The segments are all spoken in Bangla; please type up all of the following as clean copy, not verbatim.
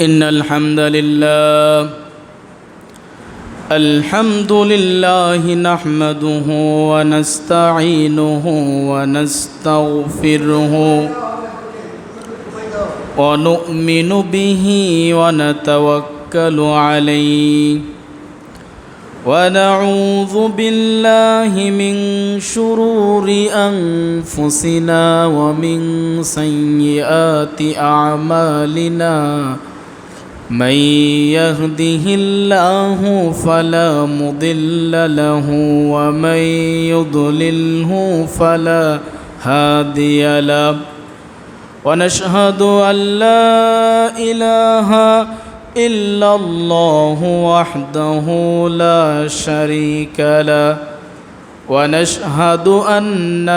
إن الحمد لله نحمده ونستعينه ونستغفره ونؤمن به ونتوكل عليه ونعوذ بالله من شرور أنفسنا ومن سيئات أعمالنا من يهده الله فلا مضل له ومن يضلله فلا هادي له ونشهد أن لا إله إلا الله وحده لا شريك له ونشهد أن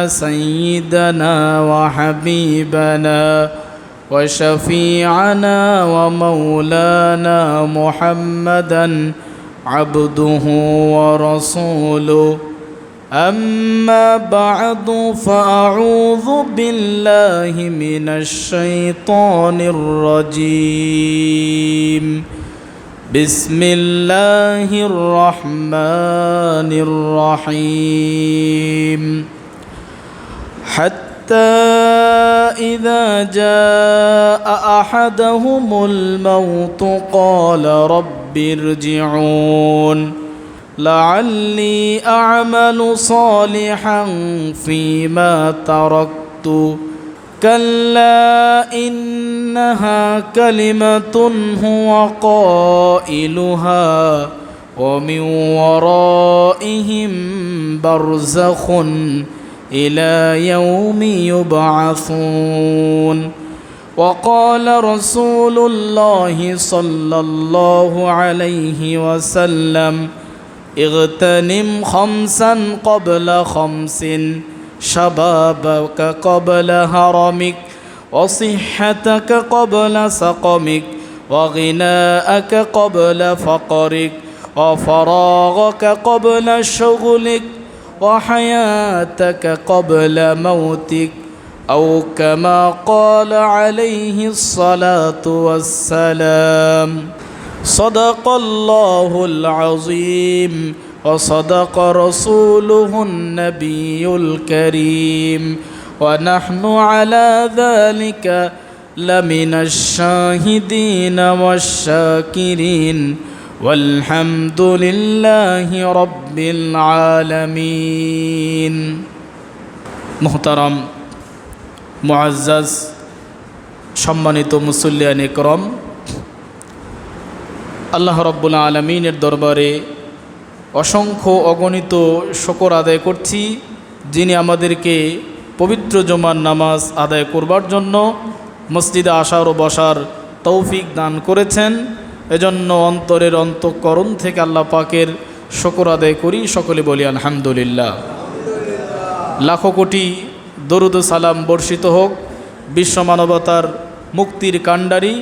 سيدنا وحبيبنا وشفيعنا ومولانا محمدا عبده ورسوله أما بعد فأعوذ بالله من الشيطان الرجيم بسم الله الرحمن الرحيم حتى إذا جاء أحدهم الموت قال رب ارجعون لعلي أعمل صالحا فيما تركت كلا إنها كلمة هو قائلها ومن ورائهم برزخ إلى يوم يبعثون وقال رسول الله صلى الله عليه وسلم اغتنم خمسا قبل خمس شبابك قبل هرمك وصحتك قبل سقمك وغناءك قبل فقرك وفراغك قبل شغلك وحياتك قبل موتك أو كما قال عليه الصلاة والسلام صدق الله العظيم وصدق رسوله النبي الكريم ونحن على ذلك لمن الشاهدين والشاكرين والحمد لله رب العالمين محترم মুআজ্জাজ সম্মানিত মুসল্লিয়ান ইকরাম, আল্লাহ রাব্বুল আলামিনের দরবারে অসংখ্য অগণিত শুকর আদায় করছি, যিনি আমাদেরকে পবিত্র জুমার নামাজ আদায় করবার জন্য মসজিদে আসার ও বসার তৌফিক দান করেছেন। এজন্য অন্তরের অন্তঃকরণ থেকে আল্লাহ পাকের শুকর আদায় করি, সকলে বলি আলহামদুলিল্লাহ। লাখো কোটি দরুদ ও সালাম বর্ষিত হোক বিশ্ব মানবতার মুক্তির কাণ্ডারি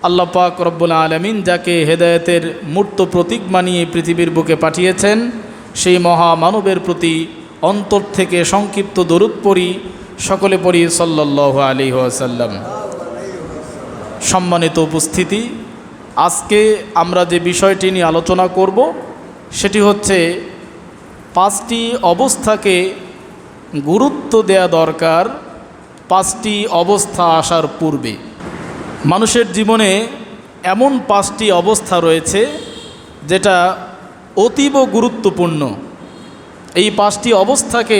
আল্লাহ পাক রব্বুল আলামিন, যাকে হেদায়েতের মূর্ত প্রতীক মানিয়ে পৃথিবীর বুকে পাঠিয়েছেন, সেই মহামানবের প্রতি অন্তর থেকে সংক্ষিপ্ত দরুদ পড়ি, সকলে পড়ি সাল্লাল্লাহু আলাইহি ওয়াসাল্লাম। সম্মানিত উপস্থিতি, আজকে আমরা যে বিষয়টি নিয়ে আলোচনা করব সেটি হচ্ছে পাঁচটি অবস্থাকে গুরুত্ব দেয়া দরকার পাঁচটি অবস্থা আসার পূর্বে। মানুষের জীবনে এমন পাঁচটি অবস্থা রয়েছে যেটা অতীব গুরুত্বপূর্ণ। এই পাঁচটি অবস্থাকে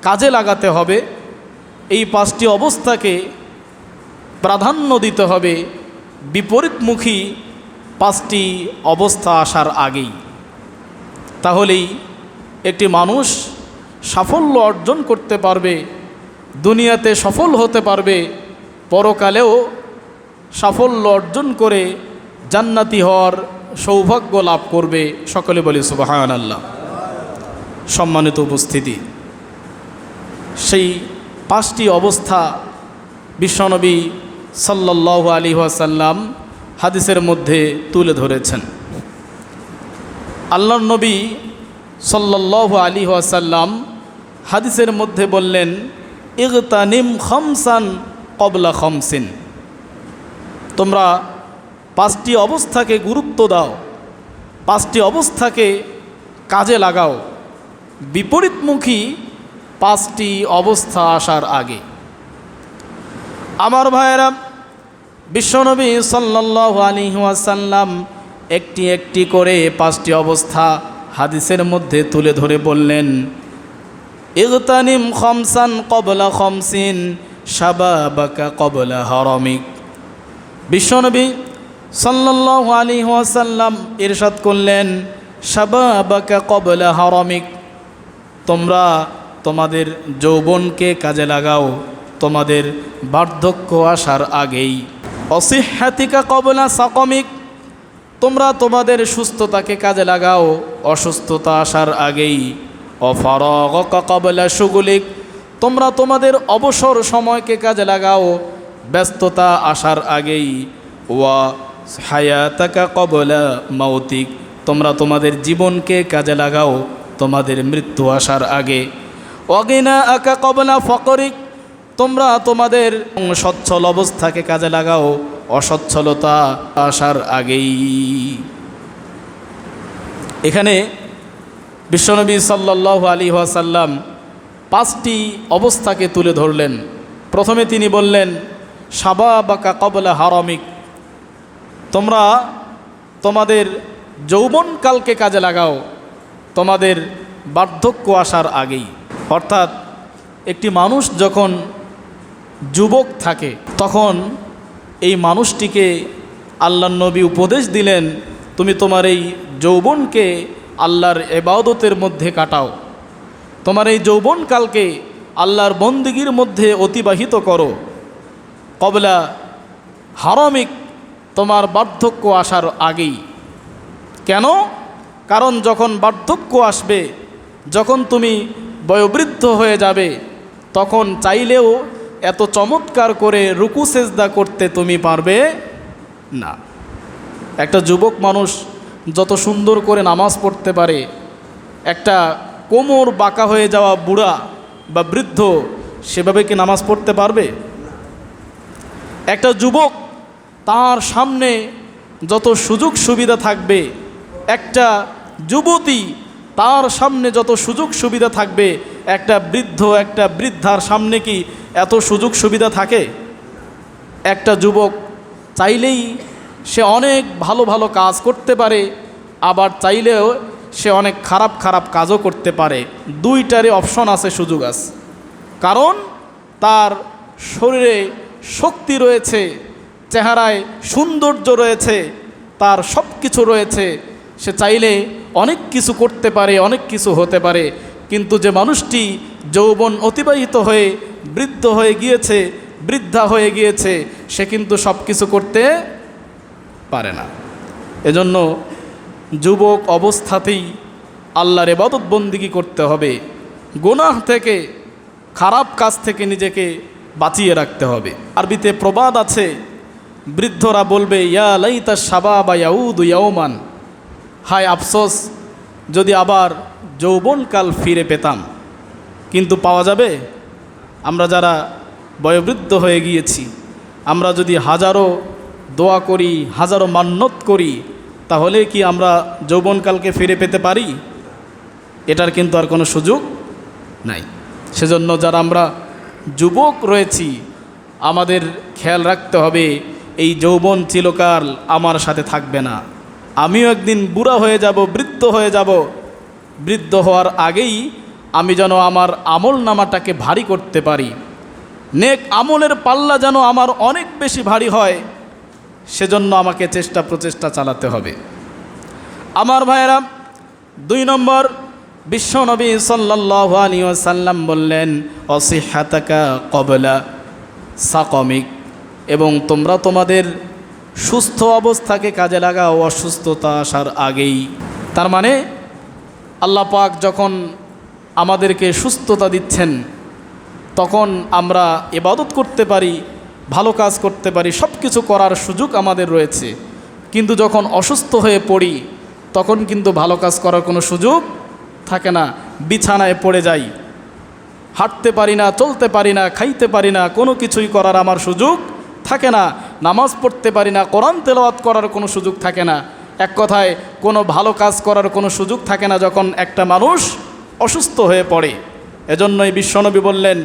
কাজে লাগাতে হবে, এই পাঁচটি অবস্থাকে প্রাধান্য দিতে হবে বিপরীতমুখী পাঁচটি অবস্থা আসার আগেই। তাহলেই একটি মানুষ সাফল্য অর্জন করতে পারবে, দুনিয়াতে সফল হতে পারবে, পরকালেও সাফল্য অর্জন করে জান্নাতি হওয়ার সৌভাগ্য লাভ করবে। সকলে বলি সুবহানাল্লাহ। সম্মানিত উপস্থিতি, সেই পাঁচটি অবস্থা বিশ্বনবী সাল্লাল্লাহু আলাইহি ওয়াসাল্লাম হাদিসের মধ্যে তুলে ধরেছেন। আল্লাহর নবী সাল্লাল্লাহু আলাইহি ওয়াসাল্লাম হাদিসের মধ্যে বললেন, ইগতানিম খামসান ক্বাবলা খামসিন। তোমরা 5টি অবস্থাকে গুরুত্ব দাও, 5টি অবস্থাকে কাজে লাগাও বিপরীতমুখী 5টি অবস্থা আসার আগে। আমার ভাইয়েরা, বিশ্বনবী সাল্লাল্লাহু আলাইহি ওয়াসাল্লাম একটি একটি করে 5টি অবস্থা হাদিসের মধ্যে তুলে ধরে বললেন, ইগতানিম খামসান ক্বাবলা খামসিন শাবাবাকা ক্বাবলা হারামিক। বিশ্বনবী সাল্লাল্লাহু আলাইহি ওয়াসাল্লাম ইরশাদ করলেন, শাবাবাকা ক্বাবলা হারামিক, তোমরা তোমাদের যৌবনকে কাজে লাগাও তোমাদের বার্ধক্য আসার আগেই। অসিহ্হাতিকা ক্বাবলা সাকমিক, তোমরা তোমাদের সুস্থতাকে কাজে লাগাও অসুস্থতা আসার আগেই। অফারাগাকা ক্বাবলা শুগুলিক, তোমরা তোমাদের অবসর সময়কে কাজে লাগাও ব্যস্ততা আসার আগেই। ওয়া হায়াতাকা ক্বাবলা মাউতিক, তোমরা তোমাদের জীবনকে কাজে লাগাও তোমাদের মৃত্যু আসার আগে। ওয়াগিনাআকা ক্বাবলা ফাকরিক, তোমরা তোমাদের সচ্ছল অবস্থাকে কাজে লাগাও অসচ্ছলতা আসার আগেই। এখানে বিশ্বনবী সাল্লাল্লাহু আলাইহি ওয়াসাল্লাম 5টি অবস্থাকে তুলে ধরলেন। প্রথমে তিনি বললেন, শাবাবাকা ক্বাবলা হারামিক, তোমরা তোমাদের যৌবনকালকে কাজে লাগাও তোমাদের বার্ধক্য আসার আগেই। অর্থাৎ একটি মানুষ যখন যুবক থাকে তখন এই মানুষটিকে আল্লাহর নবী উপদেশ দিলেন, তুমি তোমার এই যৌবনকে আল্লাহর ইবাদতের মধ্যে কাটাও, তোমার এই যৌবনকালকে আল্লাহর বন্দেগীর মধ্যে অতিবাহিত করো ক্বাবলা হারামিক, তোমার বার্ধক্য আসার আগেই। কেন? কারণ যখন বার্ধক্য আসবে, যখন তুমি বয়োবৃদ্ধ হয়ে যাবে, তখন চাইলেও এত চমৎকার করে রুকু সেজদা করতে তুমি পারবে না। একটা যুবক মানুষ যত সুন্দর করে নামাজ পড়তে পারে, একটা কোমর বাঁকা হয়ে যাওয়া বুড়া বা বৃদ্ধ সেভাবে কি নামাজ পড়তে পারবে? একটা যুবক তার সামনে যত সুযোগ সুবিধা থাকবে, একটা যুবতী তার সামনে যত সুযোগ সুবিধা থাকবে, একটা বৃদ্ধ একটা বৃদ্ধার সামনে কি এত সুযোগ সুবিধা থাকে? একটা যুবক চাইলেই সে অনেক ভালো ভালো কাজ করতে পারে, আবার চাইলেও সে অনেক খারাপ খারাপ কাজও করতে পারে। দুইটারই অপশন আছে, সুযোগ আছে। কারণ তার শরীরে শক্তি রয়েছে, চেহারায় সৌন্দর্য রয়েছে, তার সব কিছু রয়েছে, সে চাইলে অনেক কিছু করতে পারে, অনেক কিছু হতে পারে। কিন্তু যে মানুষটি যৌবন অতিবাহিত হয়ে বৃদ্ধ হয়ে গিয়েছে, বৃদ্ধা হয়ে গিয়েছে, সে কিন্তু সব কিছু করতে পারে না। এজন্য যুবক অবস্থাতেই আল্লাহর ইবাদত বন্দেগী করতে হবে, গুনাহ থেকে খারাপ কাজ থেকে নিজেকে বাঁচিয়ে রাখতে হবে। আরবিতে প্রবাদ আছে, বৃদ্ধরা বলবে, ইয়া লাইতা শাবাবা ইয়াউদু ইয়াওমান, হায় আফসোস যদি আবার যৌবনকাল ফিরে পেতাম। কিন্তু পাওয়া যাবে? আমরা যারা বয়োবৃদ্ধ হয়ে গিয়েছি, আমরা যদি হাজারো দোয়া করি, হাজারো মান্নত করি, তাহলে কি আমরা যৌবনকালকে ফিরে পেতে পারি? এটার কিন্তু আর কোনো সুযোগ নাই। সেজন্য যারা আমরা যুবক রয়েছি, আমাদের খেয়াল রাখতে হবে, এই যৌবন চিরকাল আমার সাথে থাকবে না। আমিও একদিন বুড়া হয়ে যাব, বৃদ্ধ হয়ে যাব। বৃদ্ধ হওয়ার আগেই আমি যেন আমার আমল নামাটাকে ভারী করতে পারি, নেক আমলের পাল্লা যেন আমার অনেক বেশি ভারী হয়, সেজন্য আমাকে চেষ্টা প্রচেষ্টা চালাতে হবে। আমার ভাইয়েরা, 2 নম্বর, বিশ্বনবী সাল্লাল্লাহু আলাইহি ওয়াসাল্লাম বললেন, অসিহ্হাতাকা ক্বাবলা সাকমিক, এবং তোমরা তোমাদের সুস্থ অবস্থাকে কাজে লাগাও অসুস্থতা আসার আগেই। তার মানে আল্লাহ পাক যখন আমাদেরকে সুস্থতা দিচ্ছেন, তখন আমরা ইবাদত করতে পারি, ভালো কাজ করতে পারি, সব কিছু করার সুযোগ আমাদের রয়েছে। কিন্তু যখন অসুস্থ হয়ে পড়ি, তখন কিন্তু ভালো কাজ করার কোনো সুযোগ থাকে না। বিছানায় পড়ে যাই, হাঁটতে পারি না, চলতে পারি না, খাইতে পারি না, কোনো কিছুই করার আমার সুযোগ থাকে না। নামাজ পড়তে পারি না, কোরআন তেলাওয়াত করার কোনো সুযোগ থাকে না, এক কথায় কোনো ভালো কাজ করার কোনো সুযোগ থাকে না যখন একটা মানুষ অসুস্থ হয়ে পড়ে। এজন্যই বিশ্বনবী বললেন,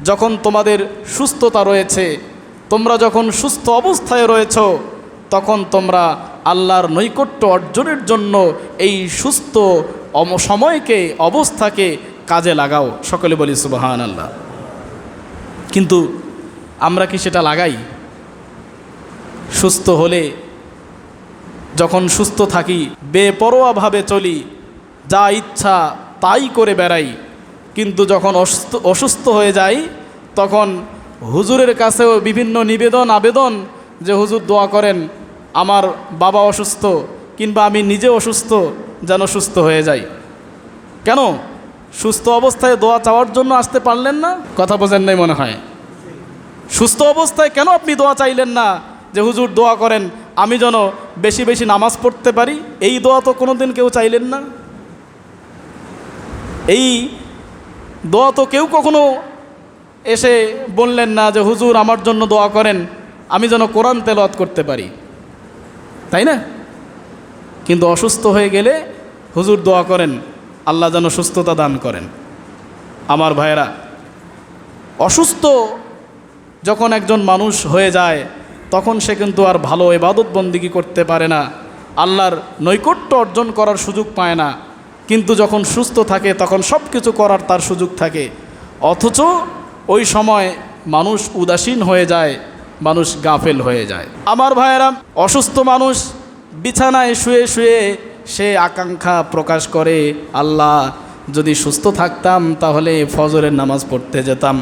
যখন তোমাদের সুস্থতা রয়েছে, তোমরা যখন সুস্থ অবস্থায় রয়েছ, তখন তোমরা আল্লাহর নৈকট্য অর্জনের জন্য এই সুস্থ সময়কে, অবস্থাকে কাজে লাগাও। সকলে বলি সুবহানাল্লাহ। কিন্তু আমরা কি সেটা লাগাই? সুস্থ হলে, যখন সুস্থ থাকি, বেপরোয়াভাবে চলি, যা ইচ্ছা তাই করে বেড়াই, কিন্তু যখন অসুস্থ হয়ে যাই তখন হুজুরের কাছেও বিভিন্ন নিবেদন আবেদন যে হুজুর দোয়া করেন, আমার বাবা অসুস্থ কিংবা আমি নিজে অসুস্থ, যেন সুস্থ হয়ে যাই। কেন? সুস্থ অবস্থায় দোয়া চাওয়ার জন্য আসতে পারলেন না? কথা বোঝেন নাই মনে হয়। সুস্থ অবস্থায় কেন আপনি দোয়া চাইলেন না যে হুজুর দোয়া করেন আমি যেন বেশি বেশি নামাজ পড়তে পারি? এই দোয়া তো কোনোদিন কেউ চাইলেন না। এই দোয়া তো কেউ কখনো এসে বললেন না যে হুজুর আমার জন্য দোয়া করেন আমি যেন কোরআন তেলাওয়াত করতে পারি, তাই না? কিন্তু অসুস্থ হয়ে গেলে হুজুর দোয়া করেন আল্লাহ যেন সুস্থতা দান করেন। আমার ভাইয়েরা, অসুস্থ যখন একজন মানুষ হয়ে যায় তখন সে কিন্তু আর ভালো ইবাদত বন্দিগি করতে পারে না, আল্লাহর নৈকট্য অর্জন করার সুযোগ পায় না। কিন্তু যখন সুস্থ থাকে তখন সব কিছু করার তার সুযোগ থাকে। অথচ ওই সময় মানুষ উদাসীন হয়ে যায়, মানুষ গাফেল হয়ে যায়। আমার ভাইয়েরা, অসুস্থ মানুষ বিছানায় শুয়ে শুয়ে সে আকাঙ্ক্ষা প্রকাশ করে, আল্লাহ যদি সুস্থ থাকতাম তাহলে ফজরের নামাজ পড়তে যেতাম।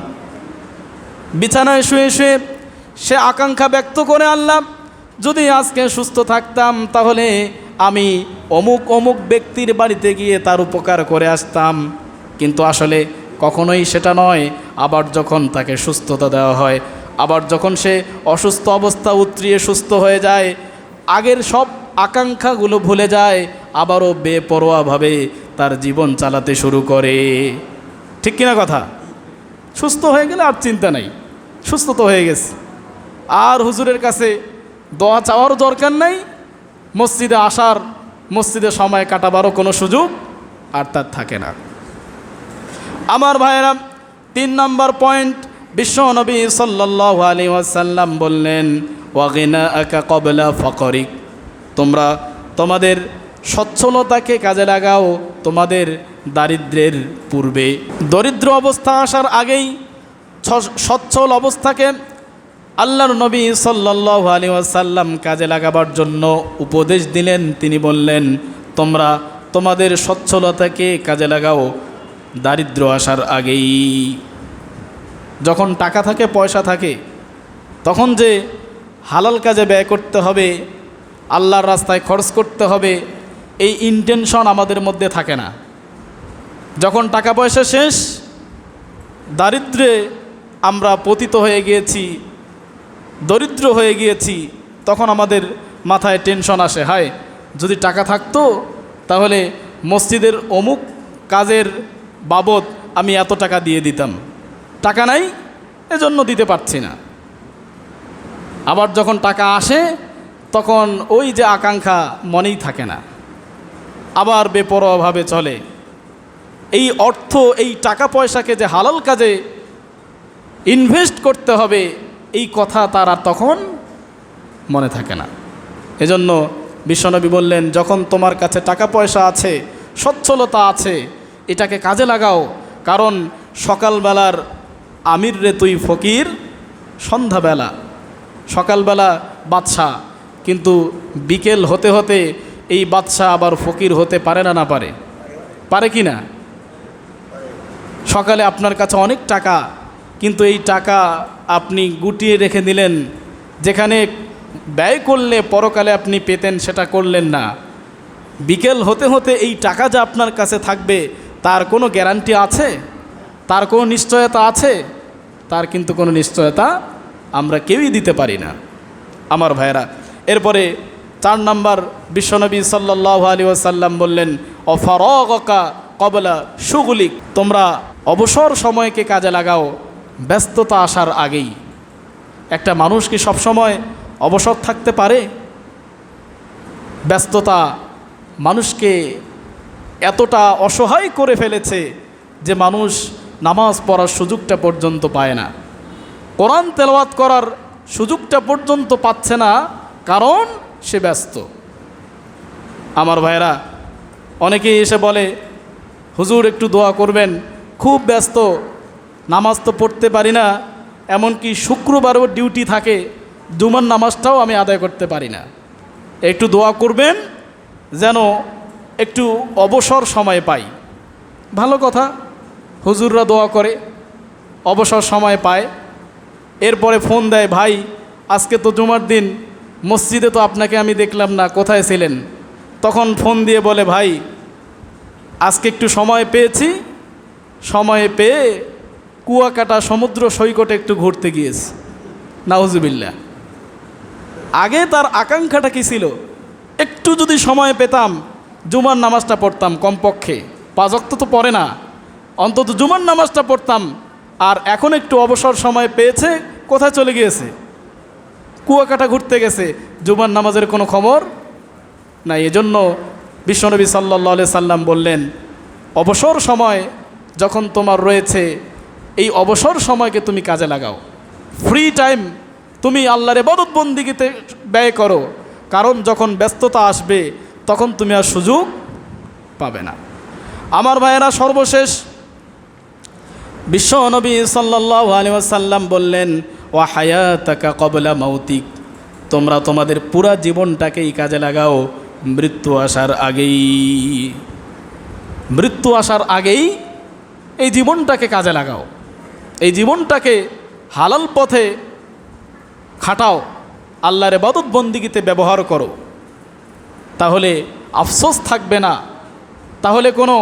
বিছানায় শুয়ে শুয়ে সে আকাঙ্ক্ষা ব্যক্ত করে, আল্লাহ যদি আজকে সুস্থ থাকতাম তাহলে আমি অমুক অমুক ব্যক্তির বাড়িতে গিয়ে তার উপকার করে আসতাম। কিন্তু আসলে কখনোই সেটা নয়। আবার যখন তাকে সুস্থতা দেওয়া হয়, আবার যখন সে অসুস্থ অবস্থা উতরিয়ে সুস্থ হয়ে যায়, আগের সব আকাঙ্ক্ষাগুলো ভুলে যায়, আবারও বেপরোয়াভাবে তার জীবন চালাতে শুরু করে। ঠিক কিনা কথা? সুস্থ হয়ে গেলে আর চিন্তা নাই, সুস্থ তো হয়ে গেছে, আর হুজুরের কাছে দোয়া চাওয়ারও দরকার নাই, মসজিদে আসার, মসজিদে সময় কাটাবারও কোনো সুযোগ আর তার থাকে না। আমার ভাইয়েরা, 3 নম্বর পয়েন্ট, বিশ্বনবী সাল্লাল্লাহু আলাইহি ওয়াসাল্লাম বললেন, ওয়াগিনাআকা ক্বাবলা ফাকরিক, তোমরা তোমাদের সচ্ছলতাকে কাজে লাগাও তোমাদের দারিদ্র্যের পূর্বে। দরিদ্র অবস্থা আসার আগেই সচ্ছল অবস্থাকে আল্লাহর নবী সাল্লাল্লাহু আলাইহি ওয়াসাল্লাম কাজে লাগাবার জন্য উপদেশ দিলেন। তিনি বললেন, তোমরা তোমাদের সচ্ছলতাকে কাজে লাগাও দারিদ্র্য আসার আগেই। যখন টাকা থাকে, পয়সা থাকে, তখন যে হালাল কাজে ব্যয় করতে হবে, আল্লাহর রাস্তায় খরচ করতে হবে, এই ইন্টেনশন আমাদের মধ্যে থাকে না। যখন টাকা পয়সা শেষ, দারিদ্র্যে আমরা পতিত হয়ে গিয়েছি, দরিদ্র হয়ে গিয়েছি, তখন আমাদের মাথায় টেনশন আসে, হায় যদি টাকা থাকতো তাহলে মসজিদের অমুক কাজের বাবদ আমি এত টাকা দিয়ে দিতাম। টাকা নাই, এজন্য দিতে পারছি না। আবার যখন টাকা আসে তখন ওই যে আকাঙ্ক্ষা মনেই থাকে না, আবার বেপরোয়াভাবে চলে। এই অর্থ, এই টাকা পয়সাকে যে হালাল কাজে ইনভেস্ট করতে হবে, এই কথা তার আর তখন মনে থাকে না। এজন্য বিশ্বনবী বললেন, যখন তোমার কাছে টাকা পয়সা আছে, সচ্ছলতা আছে, এটাকে কাজে লাগাও। কারণ সকালবেলার আমির রে তুই ফকির, সন্ধ্যাবেলা, সকালবেলা বাদশা, কিন্তু বিকেল হতে হতে এই বাদশা আবার ফকির হতে পারে না? না পারে? পারে কি না? সকালে আপনার কাছে অনেক টাকা, কিন্তু এই টাকা আপনি গুটিয়ে রেখে দিলেন, যেখানে ব্যয় করলে পরকালে আপনি পেতেন সেটা করলেন না। বিকেল হতে হতে এই টাকা যে আপনার কাছে থাকবে তার কোনো গ্যারান্টি আছে? তার কোনো নিশ্চয়তা আছে? তার কিন্তু কোনো নিশ্চয়তা আমরা কেউই দিতে পারি না। আমার ভাইয়েরা, এরপরে 4 নম্বর, বিশ্বনবী সাল্লাল্লাহু আলাইহি ওয়াসাল্লাম বললেন, অফারাগকা ক্বাবলা শুগলিক, তোমরা অবসর সময়কে কাজে লাগাও ব্যস্ততা আসার আগেই। একটা মানুষ কি সবসময় অবসর থাকতে পারে? ব্যস্ততা মানুষকে এতটা অসহায় করে ফেলেছে যে মানুষ নামাজ পড়ার সুযোগটা পর্যন্ত পায় না, কোরআন তেলাওয়াত করার সুযোগটা পর্যন্ত পাচ্ছে না, কারণ সে ব্যস্ত। আমার ভাইরা, অনেকেই এসে বলে, হুজুর একটু দোয়া করবেন, খুব ব্যস্ত, নামাজ তো পড়তে পারি না, এমনকি শুক্রবারও ডিউটি থাকে, জুমার নামাজটাও আমি আদায় করতে পারি না, একটু দোয়া করবেন যেন একটু অবসর সময় পাই। ভালো কথা, হুজুররা দোয়া করে, অবসর সময় পায়। এরপরে ফোন দেয়, ভাই আজকে তো জুমার দিন, মসজিদে তো আপনাকে আমি দেখলাম না, কোথায় ছিলেন? তখন ফোন দিয়ে বলে, ভাই আজকে একটু সময় পেয়েছি, সময় পেয়ে কুয়াকাটা সমুদ্র সৈকতে একটু ঘুরতে গিয়েছি। নাউজুবিল্লাহ। আগে তার আকাঙ্ক্ষাটা কী ছিল? একটু যদি সময় পেতাম জুমার নামাজটা পড়তাম, কমপক্ষে 5 ওয়াক্ত তো পড়ে না, অন্তত জুমার নামাজটা পড়তাম। আর এখন একটু অবসর সময় পেয়েছে, কোথায় চলে গিয়েছে? কুয়াকাটা ঘুরতে গেছে, জুমার নামাজের কোনো খবর নাই। এজন্য বিশ্বনবী সাল্লাল্লাহু আলাইহি সাল্লাম বললেন, অবসর সময় যখন তোমার রয়েছে, এই অবসর সময়কে তুমি কাজে লাগাও, ফ্রি টাইম তুমি আল্লাহর ইবাদত বন্দেগীতে ব্যয় করো, কারণ যখন ব্যস্ততা আসবে তখন তুমি আর সুযোগ পাবে না। আমার ভাইয়েরা, সর্বশেষ বিশ্বনবী সাল্লাল্লাহু আলাইহি ওয়াসাল্লাম বললেন, ওয়া হায়াতাকা ক্বাবলা মাউতিক, তোমরা তোমাদের পুরা জীবনটাকেই কাজে লাগাও মৃত্যু আসার আগেই। মৃত্যু আসার আগেই এই জীবনটাকে কাজে লাগাও, এই জীবনটাকে হালাল পথে খাটাও, আল্লাহর ইবাদত বন্দেগীতে ব্যবহার করো, তাহলে আফসোস থাকবে না, তাহলে কোনো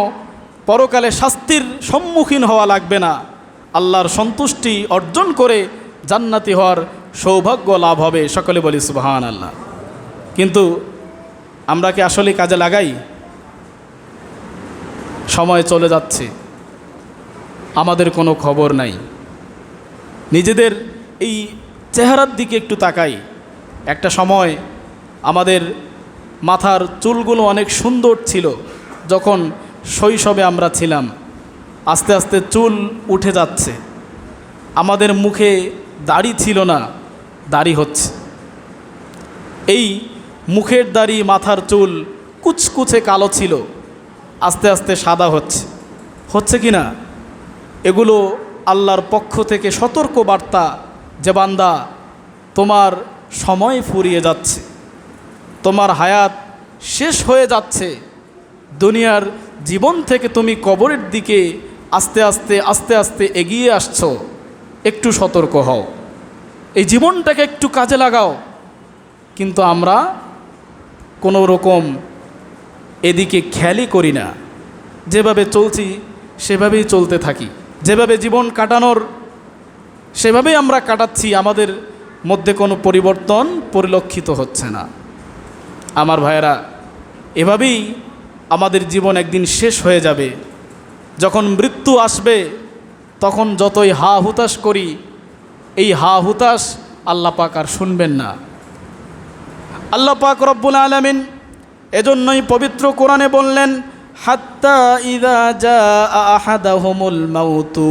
পরকালে শাস্তির সম্মুখীন হওয়া লাগবে না, আল্লাহর সন্তুষ্টি অর্জন করে জান্নাতি হওয়ার সৌভাগ্য লাভ হবে। সকলে বলি সুবহানাল্লাহ। কিন্তু আমরা কি আসলে কাজে লাগাই? সময় চলে যাচ্ছে, আমাদের কোনো খবর নাই। নিজেদের এই চেহারার দিকে একটু তাকাই। একটা সময় আমাদের মাথার চুলগুলো অনেক সুন্দর ছিল, যখন শৈশবে আমরা ছিলাম। আস্তে আস্তে চুল উঠে যাচ্ছে। আমাদের মুখে দাড়ি ছিল না, দাড়ি হচ্ছে। এই মুখের দাড়ি, মাথার চুল কুচকুচে কালো ছিল, আস্তে আস্তে সাদা হচ্ছে। হচ্ছে কি না? এগুলো আল্লাহর পক্ষ থেকে সতর্ক বার্তা যে বান্দা, তোমার সময় ফুরিয়ে যাচ্ছে, তোমার হায়াত শেষ হয়ে যাচ্ছে, দুনিয়ার জীবন থেকে তুমি কবরের দিকে আস্তে আস্তে আস্তে আস্তে এগিয়ে আসছো। একটু সতর্ক হও, এই জীবনটাকে একটু কাজে লাগাও। কিন্তু আমরা কোনো রকম এদিকে খেয়ালই করি না, যেভাবে চলছি সেভাবেই চলতে থাকি, যেভাবে জীবন কাটানোর সেভাবেই আমরা কাটাচ্ছি, আমাদের মধ্যে কোনো পরিবর্তন পরিলক্ষিত হচ্ছে না। আমার ভাইয়েরা, এভাবেই আমাদের জীবন একদিন শেষ হয়ে যাবে। যখন মৃত্যু আসবে তখন যতই হা হুতাশ করি, এই হা হুতাশ আল্লাহ পাক আর শুনবেন না। আল্লাহ পাক রব্বুল আলামিন এজন্যই পবিত্র কোরআনে বললেন, হাত্তা ইযা জাআ আহাদাহুমুল মাউতু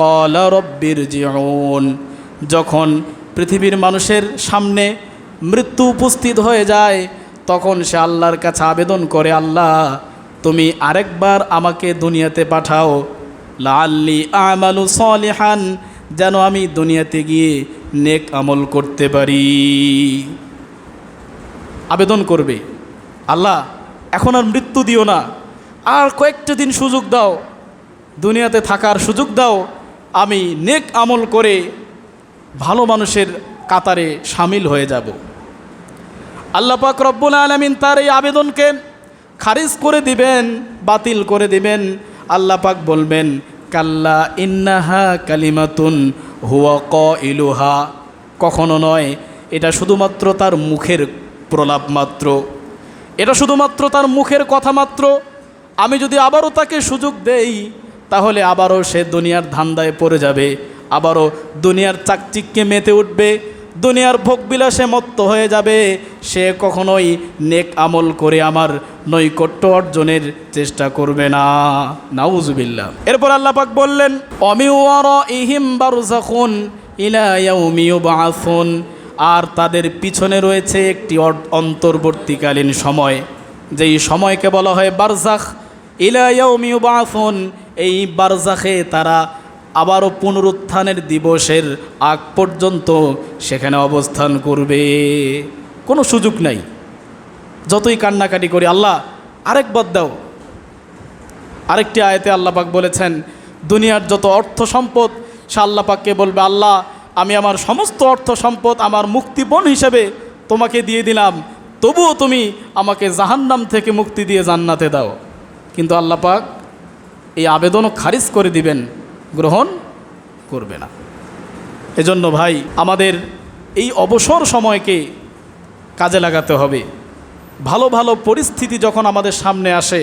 ক্বালা রাব্বিরজিউন, যখন পৃথিবীর মানুষের সামনে মৃত্যু উপস্থিত হয়ে যায় তখন সে আল্লাহর কাছে আবেদন করে, আল্লাহ তুমি আরেকবার আমাকে দুনিয়াতে পাঠাও, লাআল্লি আমালু সলিহান, যেন আমি দুনিয়াতে গিয়ে নেক আমল করতে পারি। আবেদন করবে, আল্লাহ এখন আর মৃত্যু দিও না, আর কয়েকটা দিন সুযোগ দাও, দুনিয়াতে থাকার সুযোগ দাও, আমি নেক আমল করে ভালো মানুষের কাতারে সামিল হয়ে যাব। আল্লাহ পাক রব্বুল আলামিন তার এই আবেদনকে খারিজ করে দিবেন, বাতিল করে দিবেন। আল্লাহ পাক বলবেন, কাল্লা ইন্নাহা কালিমাতুন হুয়া কাইলুহা, কখনো নয়, এটা শুধুমাত্র তার মুখের প্রলাপ মাত্র, এটা শুধুমাত্র তার মুখের কথা মাত্র। আমি যদি আবারও তাকে সুযোগ দেই তাহলে আবারও সে দুনিয়ার ধান্দায় পড়ে যাবে, আবারও দুনিয়ার চাকচিক্যে মেতে উঠবে, দুনিয়ার ভোগবিলাসে মত্ত হয়ে যাবে, সে কখনোই নেক আমল করে আমার নৈকট্য অর্জনের চেষ্টা করবে না। নাউজুবিল্লাহ। এরপর আল্লাহ পাক বললেন, অমিওয়ারাইহিম বারযাখুন ইলা ইয়াউমি ইউবআসুন, আর তাদের পিছনে রয়েছে একটি অন্তর্বর্তীকালীন সময়, যেই সময়কে বলা হয় বারজাখ। ইলা ইয়াউমি ইউবআসুন, এই বারজাখে তারা আবারও পুনরুত্থানের দিবসের আগ পর্যন্ত সেখানে অবস্থান করবে। কোনো সুযোগ নাই। যতই কান্নাকাটি করি, আল্লাহ আরেকবার দাও। আরেকটি আয়াতে আল্লাহ পাক বলেছেন, দুনিয়ার যত অর্থ সম্পদ, সে আল্লাহ পাককে বলবে, আল্লাহ আমি আমার সমস্ত অর্থ সম্পদ আমার মুক্তিপণ হিসেবে তোমাকে দিয়ে দিলাম, তবুও তুমি আমাকে জাহান্নাম থেকে মুক্তি দিয়ে জান্নাতে দাও। কিন্তু আল্লাহ পাক এই আবেদনও খারিজ করে দিবেন, গ্রহণ করবে না। এজন্য ভাই, আমাদের এই অবসর সময়কে কাজে লাগাতে হবে। ভালো ভালো পরিস্থিতি যখন আমাদের সামনে আসে,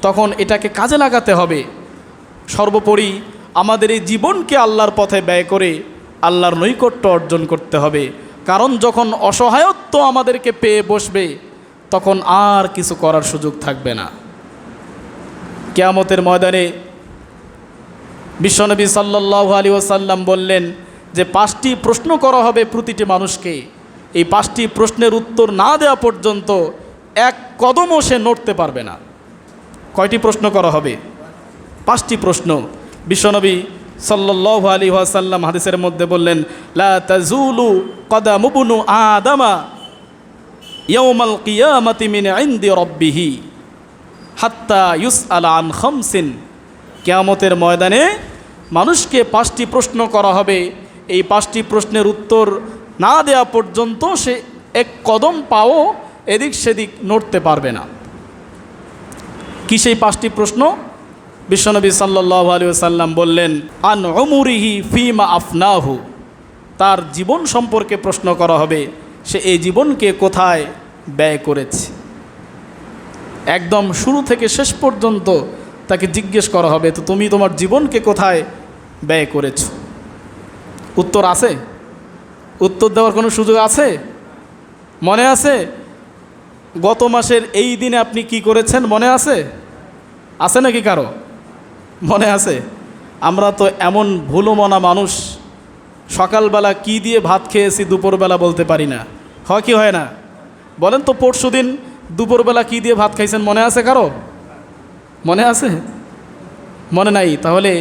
তখন এটাকে কাজে লাগাতে হবে। সর্বোপরি আমাদের এই জীবনকে আল্লাহর পথে ব্যয় করে আল্লাহর নৈকট্য অর্জন করতে হবে। কারণ যখন অসহায়ত্ব আমাদেরকে পেয়ে বসবে, তখন আর কিছু করার সুযোগ থাকবে না। কিয়ামতের ময়দানে বিশ্বনবী সাল্লাল্লাহু আলাইহি ওয়াসাল্লাম বললেন যে 5টি প্রশ্ন করা হবে প্রতিটি মানুষকে। এই 5টি প্রশ্নের উত্তর না দেওয়া পর্যন্ত এক কদমও সে নড়তে পারবে না। কয়টি প্রশ্ন করা হবে? 5টি প্রশ্ন। বিশ্বনবী সাল্লাল্লাহু আলাইহি ওয়াসাল্লাম হাদিসের মধ্যে বললেন, লা তাজুলু কদামু ইবনু আদামা ইয়াউমাল কিয়ামাতি মিন ইনদি রাব্বিহি হাত্তা ইউসআলা আন খামসিন। কিয়ামতের ময়দানে মানুষকে 5টি প্রশ্ন করা হবে। এই 5টি প্রশ্নের উত্তর না দেওয়া পর্যন্ত সে এক কদম পাও এদিক সেদিক নড়তে পারবে না। কি সেই 5টি প্রশ্ন? বিশ্বনবী সাল্লাল্লাহু আলাইহি ওয়াসাল্লাম বললেন, আন উমরিহি ফিমা আফনাহু, তার জীবন সম্পর্কে প্রশ্ন করা হবে, সে এই জীবনকে কোথায় ব্যয় করেছে। একদম শুরু থেকে শেষ পর্যন্ত তাকে জিজ্ঞেস করা হবে, তো তুমি তোমার জীবনকে কোথায় ব্যয় করেছ? উত্তর আছে? উত্তর দেওয়ার কোনো সুযোগ আছে? মনে আছে গত মাসের এই দিনে আপনি কি করেছেন? মনে আছে? আছে নাকি কারো মনে আছে? আমরা তো এমন ভুলোমনা মানুষ, সকালবেলা কি দিয়ে ভাত খেয়েছি দুপুরবেলা বলতে পারি না। হয় কি হয় না? বলেন তো, পরশুদিন দুপুরবেলা কি দিয়ে ভাত খাইছেন মনে আছে কারো? মনে আছে? মনে নাই? তাহলে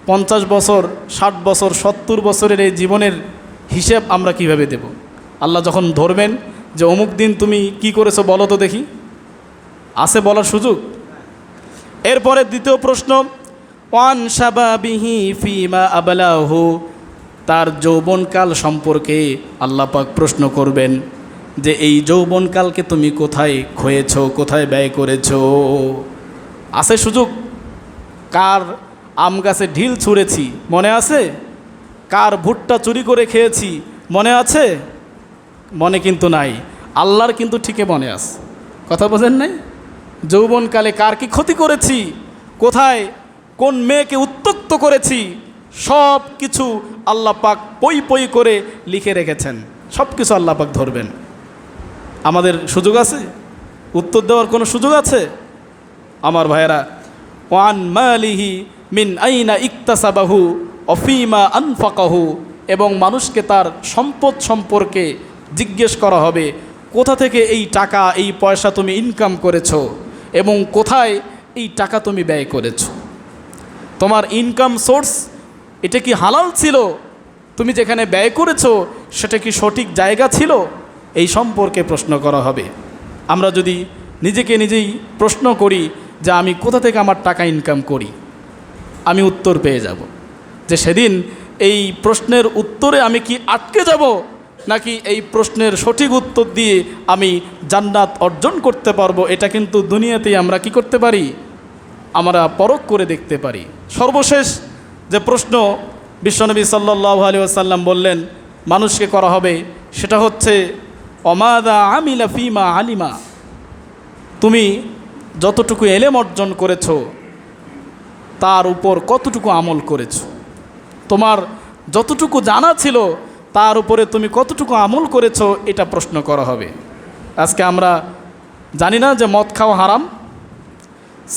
50 বছর, 60 বছর, 70 বছরের এই জীবনের হিসেব আমরা কিভাবে দেব? আল্লাহ যখন ধরবেন যে অমুক দিন তুমি কি করেছো বলো তো দেখি, আছে বলার সুযোগ? এরপরে দ্বিতীয় প্রশ্ন, ওয়ান শাবাবিহি ফিমা আবলাহু, তার যৌবনকাল সম্পর্কে আল্লাহ পাক প্রশ্ন করবেন যে এই যৌবনকালকে তুমি কোথায় খয়েছো, কোথায় ব্যয় করেছো? আছে সুযোগ? কার আম গাছে ঢিল ছুঁড়েছি মনে আছে? কার ভুট্টা চুরি করে খেয়েছি মনে আছে? মনে কিন্তু নাই। আল্লাহর কিন্তু ঠিকই মনে আছে। কথা বোঝেন নাই? যৌবনকালে কার কি ক্ষতি করেছি, কোথায় কোন মেয়েকে উত্ত্যক্ত করেছি, সব কিছু আল্লাহ পাক পই পই করে লিখে রেখেছেন। সব কিছু আল্লাহ পাক ধরবেন। আমাদের সুযোগ আছে? উত্তর দেওয়ার কোনো সুযোগ আছে? আমার ভাইয়েরা, ওয়ান মালিহি মিন আইনা ইকতাসাবাহু অফিমা আনফাকাহু, এবং মানুষকে তার সম্পদ সম্পর্কে জিজ্ঞেস করা হবে, কোথা থেকে এই টাকা, এই পয়সা তুমি ইনকাম করেছো এবং কোথায় এই টাকা তুমি ব্যয় করেছো। তোমার ইনকাম সোর্স এটা কি হালাল ছিল? তুমি যেখানে ব্যয় করেছো সেটা কি সঠিক জায়গা ছিল? এই সম্পর্কে প্রশ্ন করা হবে। আমরা যদি নিজেকে নিজেই প্রশ্ন করি যে আমি কোথা থেকে আমার টাকা ইনকাম করি, আমি উত্তর পেয়ে যাব যে সেদিন এই প্রশ্নের উত্তরে আমি কি আটকে যাব, নাকি এই প্রশ্নের সঠিক উত্তর দিয়ে আমি জান্নাত অর্জন করতে পারবো। এটা কিন্তু দুনিয়াতেই আমরা কি করতে পারি, আমরা পরখ করে দেখতে পারি। সর্বশেষ যে প্রশ্ন বিশ্বনবী সাল্লাল্লাহু আলাইহি ওয়াসাল্লাম বললেন মানুষকে করা হবে, সেটা হচ্ছে অমাদা আমিলা ফিমা আলিমা, তুমি যতটুকু এলেম অর্জন করেছো তার উপর কতটুকু আমল করেছো। তোমার যতটুকু জানা ছিল তার উপরে তুমি কতটুকু আমল করেছো এটা প্রশ্ন করা হবে। আজকে আমরা জানি না যে মদ খাওয়া হারাম,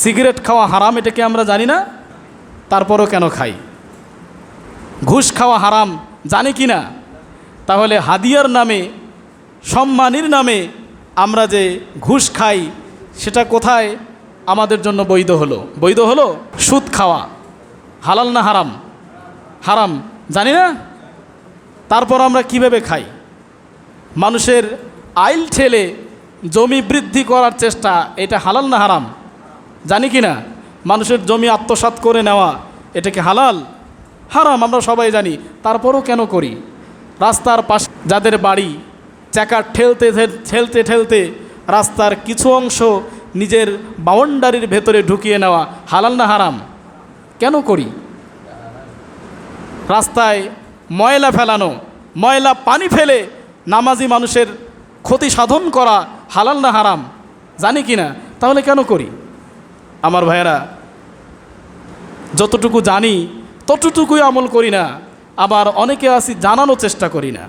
সিগারেট খাওয়া হারাম, এটা কি আমরা জানি না? তারপরও কেন খাই? ঘুষ খাওয়া হারাম জানি কি না? তাহলে হাদিয়ার নামে, সম্মানের নামে আমরা যে ঘুষ খাই সেটা কোথায় আমাদের জন্য বৈধ হলো? বৈধ হলো? সুদ খাওয়া হালাল না হারাম? হারাম জানি না, তারপর আমরা কিভাবে খাই? মানুষের আইল ঠেলে জমি বৃদ্ধি করার চেষ্টা, এটা হালাল না হারাম? জানি কি না? মানুষের জমি আত্মসাৎ করে নেওয়া, এটা কি হালাল? হারাম, আমরা সবাই জানি, তারপরও কেন করি? রাস্তার পাশে যাদের বাড়ি, চাকা ঠেলতে ঠেলতে ঠেলতে রাস্তার কিছু অংশ নিজের বাউন্ডারির ভেতরে ঢুকিয়ে নেওয়া হালাল না হারাম? কেন করি? রাস্তায় ময়লা ফেলানো, ময়লা পানি ফেলে নামাজি মানুষের ক্ষতি সাধন করা হালাল না হারাম? জানি কি না? তাহলে কেন করি? আমার ভাইয়েরা, যতটুকু জানি ততটুকুই আমল করি না, আবার অনেকে আছি জানানোর চেষ্টা করি না।